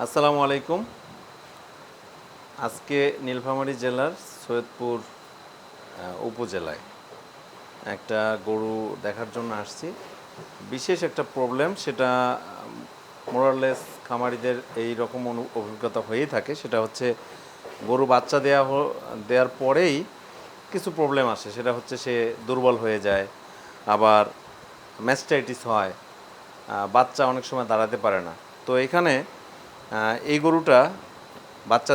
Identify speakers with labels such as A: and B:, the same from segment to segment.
A: আসসালামু আলাইকুম। আজকে নীলফামারী জেলার সৈয়দপুর উপজেলায় একটা গরু দেখার জন্য আসছি। বিশেষ একটা প্রবলেম, সেটা মোরারলেস খামারিদের এই রকম অভিজ্ঞতা হয়েই থাকে। সেটা হচ্ছে গরু বাচ্চা দেওয়ার পরেই কিছু প্রবলেম আসে। সেটা হচ্ছে সে দুর্বল হয়ে যায়, আবার ম্যাস্টাইটিস হয়, বাচ্চা অনেক সময় দাঁড়াতে পারে না। তো এখানে এই গরুটা বাচ্চা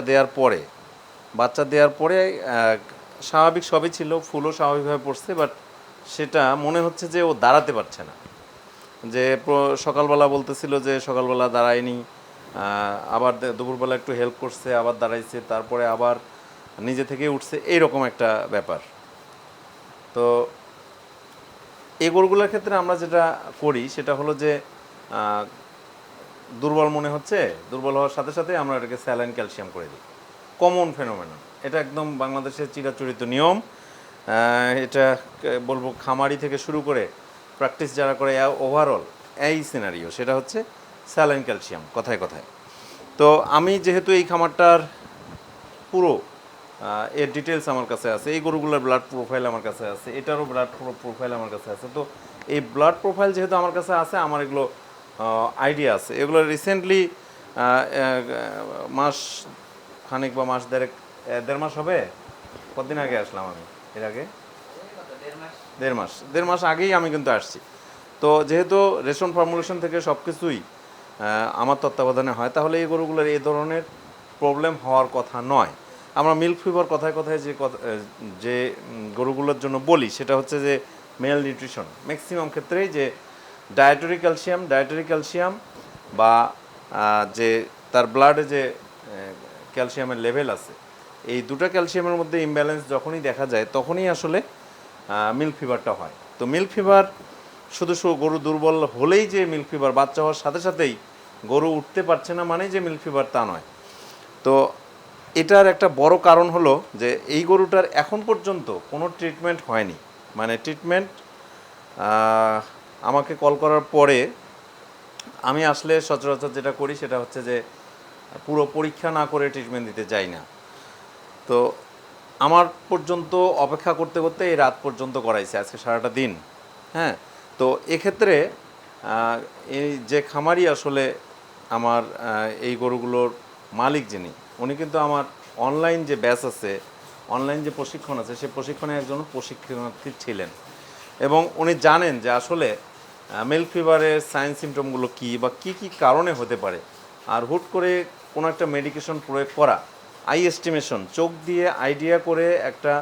A: দেওয়ার পরে স্বাভাবিক সবই ছিল, ফুলও স্বাভাবিকভাবে পড়ছে, বাট সেটা মনে হচ্ছে যে ও দাঁড়াতে পারছে না। যে সকালবেলা বলতেছিল যে সকালবেলা দাঁড়ায়নি, আবার দুপুরবেলা একটু হেল্প করছে, আবার দাঁড়াইছে, তারপরে আবার নিজে থেকে উঠছে, এইরকম একটা ব্যাপার। তো এই গরুগুলোর ক্ষেত্রে আমরা যেটা করি সেটা হলো যে দুর্বল মনে হচ্ছে, দুর্বল হওয়ার সাথে সাথে আমরা এটাকে স্যালাইন ক্যালসিয়াম করে দিই। কমন ফেনোমেনন, এটা একদম বাংলাদেশের চিরাচরিত নিয়ম। এটা বলবো খামারি থেকে শুরু করে প্র্যাকটিস যারা করে ওভারঅল এই সিনারিও, সেটা হচ্ছে স্যালাইন ক্যালসিয়াম কথায় কথায়। তো আমি যেহেতু এই খামারটার পুরো এর ডিটেলস আমার কাছে আছে, এই গরুগুলোর ব্লাড প্রোফাইল আমার কাছে আছে, এটারও ব্লাড প্রোফাইল আমার কাছে আছে। তো এই ব্লাড প্রোফাইল যেহেতু আমার কাছে আছে, আমার এগুলো আইডিয়া আছে। এগুলো রিসেন্টলি মাস খানিক বা মাস দেড় মাস হবে। কতদিন আগে আসলাম আমি? এর আগে দেড় মাস আগেই আমি কিন্তু আসছি। তো যেহেতু রেশন ফর্মুলেশন থেকে সব কিছুই আমার তত্ত্বাবধানে হয়, তাহলে এই গরুগুলোর এই ধরনের প্রবলেম হওয়ার কথা নয়। আমরা মিল্ক ফিভার কথায় কথায় যে গরুগুলোর জন্য বলি সেটা হচ্ছে যে মেল নিউট্রিশন। ম্যাক্সিমাম ক্ষেত্রেই যে ডায়েটারি ক্যালসিয়াম বা যে তার ব্লাডে যে ক্যালসিয়ামের লেভেল আছে, এই দুটো ক্যালসিয়ামের মধ্যে ইমব্যালেন্স যখনই দেখা যায় তখনই আসলে মিল্ক ফিভারটা হয়। তো মিল্ক ফিভার শুধু গরু দুর্বল হলেই যে মিল্ক ফিভার, বাচ্চা হওয়ার সাথে সাথেই গরু উঠতে পারছে না মানেই যে মিল্ক ফিভার, তা নয়। তো এটার একটা বড় কারণ হলো যে এই গরুটার এখন পর্যন্ত কোনো ট্রিটমেন্ট হয়নি। মানে ট্রিটমেন্ট আমাকে কল করার পরে আমি আসলে সচরাচর যেটা করি সেটা হচ্ছে যে পুরো পরীক্ষা না করে ট্রিটমেন্ট দিতে যাই না। তো আমার পর্যন্ত অপেক্ষা করতে করতে এই রাত পর্যন্ত করাইছে, আজকে সারাটা দিন। হ্যাঁ, তো এক্ষেত্রে এই যে খামারি আসলে আমার এই গরুগুলোর মালিক যিনি, উনি কিন্তু আমার অনলাইন যে ব্যাচ আছে, অনলাইন যে প্রশিক্ষণ আছে, সেই প্রশিক্ষণে একজন প্রশিক্ষণার্থী ছিলেন এবং উনি জানেন যে আসলে মিল্ক ফিভারের সাইন সিমটমগুলো কী বা কী কী কারণে হতে পারে। আর হুট করে কোনো একটা মেডিকেশন প্রয়োগ করা, আই এস্টিমেশন, চোখ দিয়ে আইডিয়া করে একটা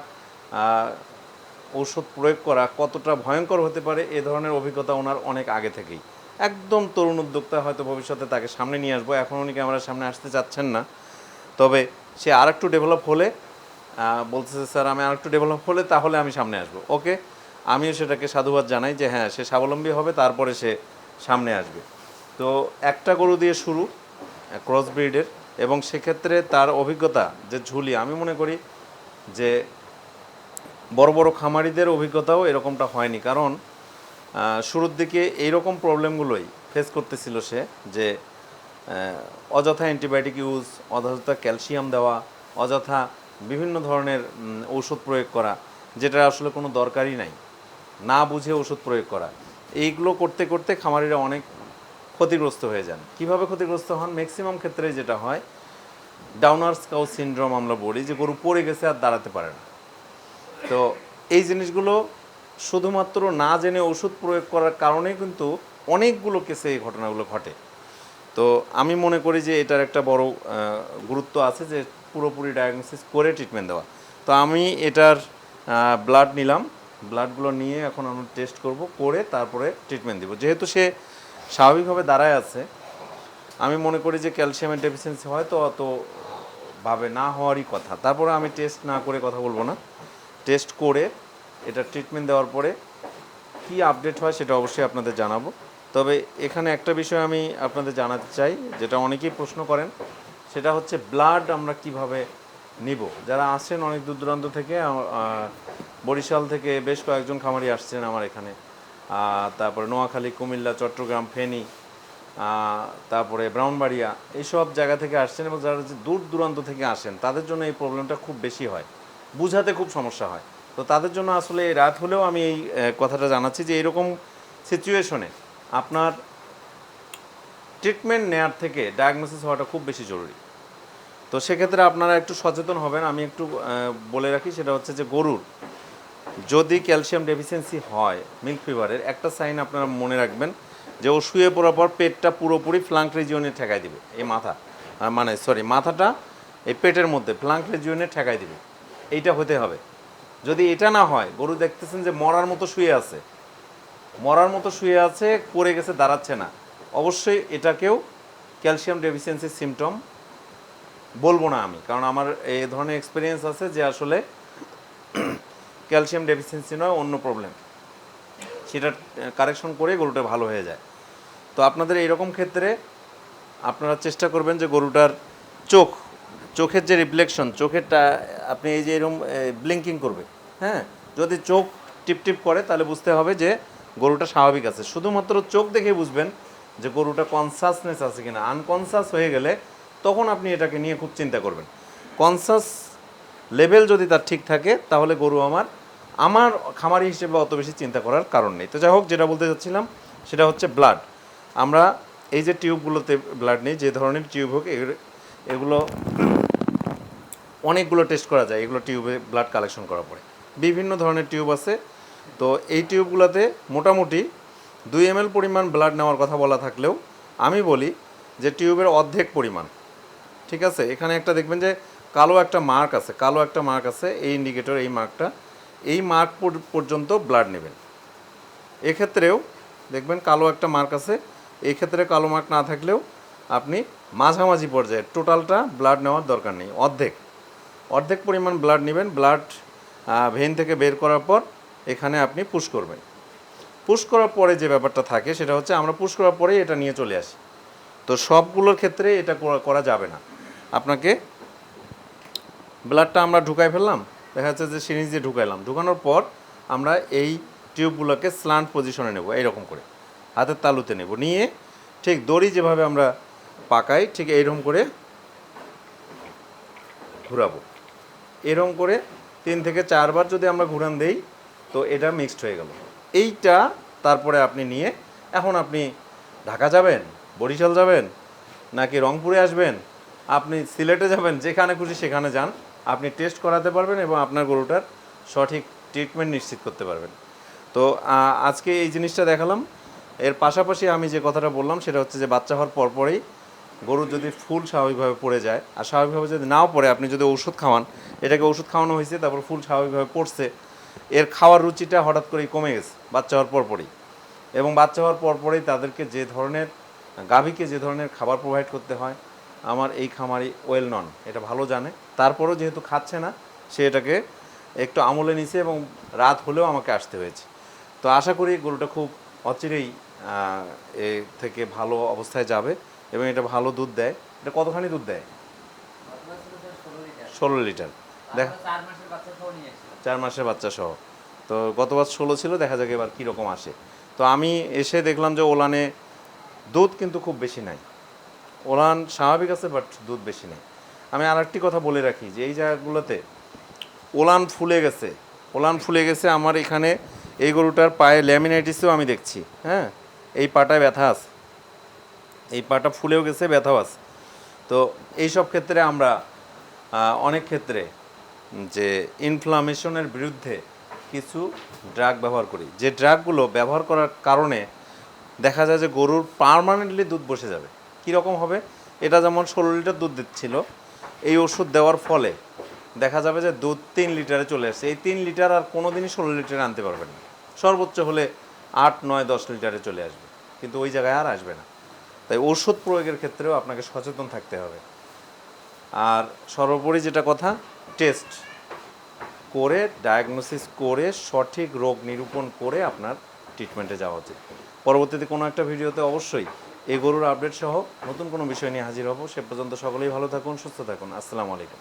A: ঔষধ প্রয়োগ করা কতটা ভয়ঙ্কর হতে পারে, এ ধরনের অভিজ্ঞতা ওনার অনেক আগে থেকেই। একদম তরুণ উদ্যোক্তা, হয়তো ভবিষ্যতে তাকে সামনে নিয়ে আসবো, এখন উনি ক্যামেরার সামনে আসতে চাচ্ছেন না। তবে সে আর একটু ডেভেলপ হলে বলতেছে, স্যার আমি আর একটু ডেভেলপ হলে তাহলে আমি সামনে আসবো। ওকে, আমিও সেটাকে সাধুবাদ জানাই যে হ্যাঁ, সে স্বাবলম্বী হবে, তারপরে সে সামনে আসবে। তো একটা গরু দিয়ে শুরু, ক্রস ব্রিডের, এবং সেক্ষেত্রে তার অভিজ্ঞতা যে ঝুলি, আমি মনে করি যে বড় বড় খামারিদের অভিজ্ঞতাও এরকমটা হয়নি। কারণ শুরুর দিকে এইরকম প্রবলেমগুলোই ফেস করতেছিল সে, যে অযথা অ্যান্টিবায়োটিক ইউজ, অযথা ক্যালসিয়াম দেওয়া, অযথা বিভিন্ন ধরনের ঔষধ প্রয়োগ করা, যেটা আসলে কোনো দরকারই নাই, না বুঝে ওষুধ প্রয়োগ করা। এইগুলো করতে করতে খামারিরা অনেক ক্ষতিগ্রস্ত হয়ে যান। কিভাবে ক্ষতিগ্রস্ত হন? ম্যাক্সিমাম ক্ষেত্রে যেটা হয়, ডাউনার্স কাউ সিনড্রোম আমরা বলি, যে গরু পড়ে গেছে আর দাঁড়াতে পারে না। তো এই জিনিসগুলো শুধুমাত্র না জেনে ওষুধ প্রয়োগ করার কারণে কিন্তু অনেকগুলো কেসে এই ঘটনাগুলো ঘটে। তো আমি মনে করি যে এটার একটা বড় গুরুত্ব আছে, যে পুরোপুরি ডায়াগনোসিস করে ট্রিটমেন্ট দেওয়া। তো আমি এটার ব্লাড নিলাম, ব্লাডগুলো নিয়ে এখন আমি টেস্ট করব, করে তারপরে ট্রিটমেন্ট দেবো। যেহেতু সে স্বাভাবিকভাবে দাঁড়ায় আছে, আমি মনে করি যে ক্যালসিয়ামের ডেফিসিয়েন্সি হয়তো অতভাবে না হওয়ারই কথা। তারপরে আমি টেস্ট না করে কথা বলবো না, টেস্ট করে এটা ট্রিটমেন্ট দেওয়ার পরে কী আপডেট হয় সেটা অবশ্যই আপনাদের জানাবো। তবে এখানে একটা বিষয় আমি আপনাদের জানাতে চাই, যেটা অনেকেই প্রশ্ন করেন, সেটা হচ্ছে ব্লাড আমরা কিভাবে নিব। যারা আসছেন অনেক দূর দূরান্ত থেকে, বরিশাল থেকে বেশ কয়েকজন খামারি আসছেন আমার এখানে, তারপরে নোয়াখালী, কুমিল্লা, চট্টগ্রাম, ফেনী, তারপরে ব্রাউনবাড়িয়া এইসব জায়গা থেকে আসছেন, এবং যারা যে দূর দূরান্ত থেকে আসেন তাদের জন্য এই প্রবলেমটা খুব বেশি হয়, বুঝাতে খুব সমস্যা হয়। তো তাদের জন্য আসলে এই রাত হলেও আমি এই কথাটা জানাচ্ছি যে এরকম সিচুয়েশনে আপনার ট্রিটমেন্ট নেওয়ার থেকে ডায়াগনোসিস হওয়াটা খুব বেশি জরুরি। তো সেক্ষেত্রে আপনারা একটু সচেতন হবেন। আমি একটু বলে রাখি, সেটা হচ্ছে যে গরুর যদি ক্যালসিয়াম ডেফিসিয়েন্সি হয় মিল্ক ফিভারের, একটা সাইন আপনারা মনে রাখবেন যে ও শুয়ে পড়ার পর পেটটা পুরোপুরি ফ্লাঙ্ক রিজিয়নে ঠেকাই দিবে, এই মাথাটা এই পেটের মধ্যে ফ্লাঙ্ক রিজিয়নে ঠেকাই দিবে, এইটা হতে হবে। যদি এটা না হয়, গরু দেখতেছেন যে মরার মতো শুয়ে আছে, পড়ে গেছে, দাঁড়াচ্ছে না, অবশ্যই এটাকেও ক্যালসিয়াম ডেফিসিয়েন্সির সিমটম বলবো না আমি, কারণ আমার এই ধরনের এক্সপিরিয়েন্স আছে যে আসলে ক্যালসিয়াম ডেফিসিয়েন্সি নয়, অন্য প্রবলেম, সেটা কারেকশন করে গরুটা ভালো হয়ে যায়। তো আপনাদের এইরকম ক্ষেত্রে আপনারা চেষ্টা করবেন যে গরুটার চোখের যে রিফ্লেকশন, চোখেরটা আপনি এই যে এরকম ব্লিঙ্কিং করবে, হ্যাঁ, যদি চোখ টিপ করে তাহলে বুঝতে হবে যে গরুটা স্বাভাবিক আছে। শুধুমাত্র চোখ দেখে বুঝবেন যে গরুটা কনসাসনেস আছে কিনা। আনকনসাস হয়ে গেলে তখন আপনি এটাকে নিয়ে খুব চিন্তা করবেন। কনসাস লেভেল যদি তার ঠিক থাকে তাহলে গরু আমার খামারি হিসেবে অত বেশি চিন্তা করার কারণ নেই। তো যাই হোক, যেটা বলতে চাচ্ছিলাম সেটা হচ্ছে ব্লাড। আমরা এই যে টিউবগুলোতে ব্লাড নেই, যে ধরনের টিউব হোক, এগুলো অনেকগুলো টেস্ট করা যায়, এগুলো টিউবে ব্লাড কালেকশন করার পরে বিভিন্ন ধরনের টিউব আছে। তো এই টিউবগুলোতে মোটামুটি 2 ml পরিমাণ ব্লাড নেওয়ার কথা বলা থাকলেও আমি বলি যে টিউবের অর্ধেক পরিমাণ, ঠিক আছে। এখানে একটা দেখবেন যে কালো একটা মার্ক আছে, এই ইন্ডিকেটর, এই মার্ক পর্যন্ত ব্লাড নেবেন। এক্ষেত্রেও দেখবেন কালো একটা মার্ক আছে, এই ক্ষেত্রে কালো মার্ক না থাকলেও আপনি মাঝামাঝি পর্যায়ে টোটালটা ব্লাড নেওয়ার দরকার নেই, অর্ধেক পরিমাণ ব্লাড নেবেন। ব্লাড ভেইন থেকে বের করার পর এখানে আপনি পুশ করবেন। পুশ করার পরে যে ব্যাপারটা থাকে সেটা হচ্ছে আমরা পুশ করার পরেই এটা নিয়ে চলে আসি। তো সবগুলোর ক্ষেত্রে এটা করা যাবে না। আপনাকে ব্লাডটা আমরা ঢুকাই ফেললাম, দেখা যাচ্ছে যে সিরিঞ্জ দিয়ে ঢুকানোর পর আমরা এই টিউবগুলোকে স্ল্যান্ট পজিশনে নেব, এইরকম করে হাতের তালুতে নেব, নিয়ে ঠিক দড়ি যেভাবে আমরা পাকাই ঠিক এইরকম করে ঘুরাবো। এরকম করে 3 থেকে 4 বার যদি আমরা ঘুরান দেই তো এটা মিক্সড হয়ে গেল। এইটা তারপরে আপনি নিয়ে এখন আপনি ঢাকা যাবেন, বরিশাল যাবেন, নাকি রংপুরে আসবেন, আপনি সিলেটে যাবেন, যেখানে খুশি সেখানে যান, আপনি টেস্ট করাতে পারবেন এবং আপনার গরুটার সঠিক ট্রিটমেন্ট নিশ্চিত করতে পারবেন। তো আজকে এই জিনিসটা দেখালাম। এর পাশাপাশি আমি যে কথাটা বললাম সেটা হচ্ছে যে বাচ্চা হওয়ার পরপরই গরু যদি ফুল স্বাভাবিকভাবে পড়ে যায়, আর স্বাভাবিকভাবে যদি নাও পড়ে, আপনি যদি ওষুধ খাওয়ান, এটাকে ওষুধ খাওয়ানো হয়েছে তারপর ফুল স্বাভাবিকভাবে পড়ছে, এর খাওয়ার রুচিটা হঠাৎ করেই কমে গেছে বাচ্চা হওয়ার পরপরই। এবং বাচ্চা হওয়ার পরপরই তাদেরকে গাভীকে যে ধরনের খাবার প্রোভাইড করতে হয়, আমার এই খামারি ওয়েল নন, এটা ভালো জানে। তারপরেও যেহেতু খাচ্ছে না, সে এটাকে একটু আমলে নিছে এবং রাত হলেও আমাকে আসতে হয়েছে। তো আশা করি গরুটা খুব অচিরেই এ থেকে ভালো অবস্থায় যাবে এবং এটা ভালো দুধ দেয়। এটা কতখানি দুধ দেয়? 16 লিটার। দেখ, 4 মাসের বাচ্চা সহ। তো গতবার 16 ছিল, দেখা যাক এবার কীরকম আসে। তো আমি এসে দেখলাম যে ওলানে দুধ কিন্তু খুব বেশি নাই, ওলান স্বাভাবিক আছে বাট দুধ বেশি নেই। আমি আর একটি কথা বলে রাখি যে এই জায়গাগুলোতে ওলান ফুলে গেছে। আমার এখানে এই গরুটার পায়ে ল্যামিনাইটিসও আমি দেখছি, হ্যাঁ, এই পাটায় ব্যথা আছে, এই পাটা ফুলেও গেছে, ব্যথাও আছে। তো এই সব ক্ষেত্রে আমরা অনেক ক্ষেত্রে যে ইনফ্লামেশনের বিরুদ্ধে কিছু ড্রাগ ব্যবহার করি, যে ড্রাগগুলো ব্যবহার করার কারণে দেখা যায় যে গরুর পার্মানেন্টলি দুধ বসে যাবে। কীরকম হবে? এটা যেমন 16 লিটার দুধ দিচ্ছিল, এই ওষুধ দেওয়ার ফলে দেখা যাবে যে দুধ 3 লিটারে চলে আসছে। এই 3 লিটার আর কোনো দিনই 16 লিটারে আনতে পারবেন না, সর্বোচ্চ হলে 8, 9, 10 লিটারে চলে আসবে, কিন্তু ওই জায়গায় আর আসবে না। তাই ওষুধ প্রয়োগের ক্ষেত্রেও আপনাকে সচেতন থাকতে হবে। আর সর্বোপরি যেটা কথা, টেস্ট করে, ডায়াগনোসিস করে, সঠিক রোগ নিরূপণ করে আপনার ট্রিটমেন্টে যাওয়া উচিত। পরবর্তীতে কোনো একটা ভিডিওতে অবশ্যই এই গরুর আপডেট সহ নতুন কোনো বিষয় নিয়ে হাজির হব। সে পর্যন্ত সকলেই ভালো থাকুন, সুস্থ থাকুন। আসসালামু আলাইকুম।